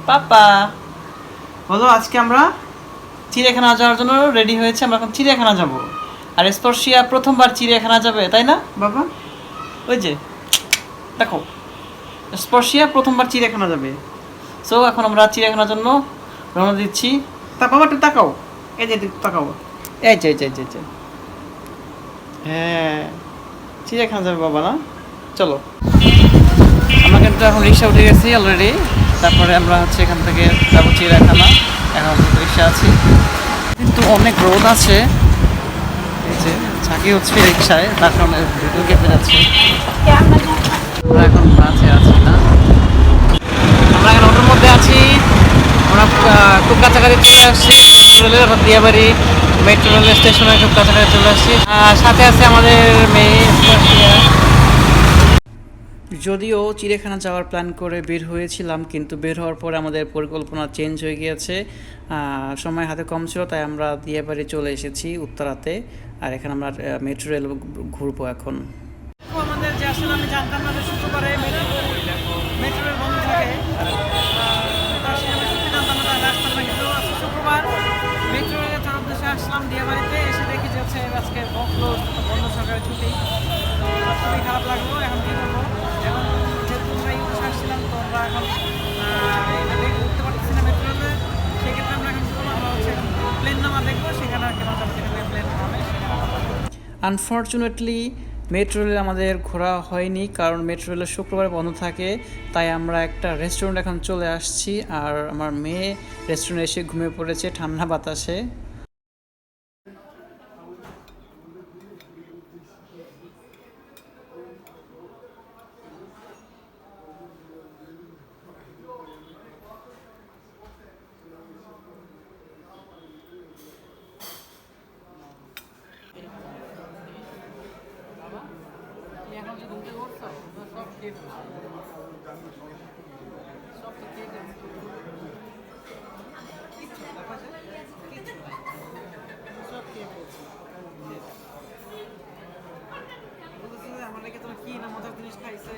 পাপা বলো, আজকে আমরা চিড়িয়াখানা যাওয়ার জন্য রেডি হয়েছে। আমরা এখন চিড়িয়াখানা যাব। আর স্পর্শিয়া প্রথমবার চিড়িয়াখানা যাবে, তাই না বাবা? ওই যে দেখো, স্পর্শিয়া প্রথমবার চিড়িয়াখানা যাবে। সো এখন আমরা চিড়িয়াখানার জন্য রওনা দিচ্ছি। তা বাবা একটু তাকাও, এই যে তাকাও, এই যে হ্যাঁ, চিড়িয়াখানা যাবে বাবা না? চলো, আমরা কিন্তু এখন রিক্সা উঠে গেছি অলরেডি। তারপরে আমরা হচ্ছে এখান থেকে যাবো চিড়িয়াখানা। এখন রিক্সা আছি, কিন্তু অনেক রোদ আছে। এই যে ঝাঁকি হচ্ছে রিক্সায়, তার কারণে ভিডিও কেঁপে যাচ্ছে। আমরা এখন বাসে আছি না, আমরা এখন অটোর মধ্যে আছি। আমরা খুব কাছাকাছি চলে আসছি রেলের দিয়াবাড়ি মেট্রো রেল স্টেশনে, খুব কাছাকাছি চলে আসছি। সাথে আছে আমাদের মেয়ে স্পর্শিয়া। যদিও চিড়িয়াখানা যাওয়ার প্ল্যান করে বের হয়েছিলাম, কিন্তু বের হওয়ার পরে আমাদের পরিকল্পনা চেঞ্জ হয়ে গিয়েছে। সময় হাতে কম ছিল, তাই আমরা দিয়াবাড়ি চলে এসেছি উত্তরাতে। আর এখানে আমরা মেট্রো রেল ঘুরবো এখন। আমাদের যে আসলে আমি জানতাম না যে শুক্রবারে মেট্রো রেল বন্ধ থাকে, শুক্রবার মেট্রো রেলে তার উদ্দেশ্যে আসলাম দিয়াবাড়িতে। এসে দেখি যে হচ্ছে আজকে বন্ধ, সরকারের ছুটি। তো খুবই খারাপ লাগলো। এখন কী করবো? এখন যেহেতু আমরা এই উদ্দেশ্যে আসছিলাম, তো আমরা এখন উঠতে পারতেছি না মেট্রো রেলে। সেক্ষেত্রে আমরা এখন আমরা হচ্ছে প্লেন নামা দেখবো, সেখানে আর কি মজা প্লেন নামে। আনফর্চুনেটলি মেট্রো রেল আমাদের ঘোরা হয়নি, কারণ মেট্রো রেলের শুক্রবারে বন্ধ থাকে। তাই আমরা একটা রেস্টুরেন্ট এখন চলে আসছি, আর আমার মেয়ে রেস্টুরেন্টে এসে ঘুমিয়ে পড়েছে ঠান্ডা বাতাসে। আমাদেরকে তোমার কি না মজার জিনিস খাইছে।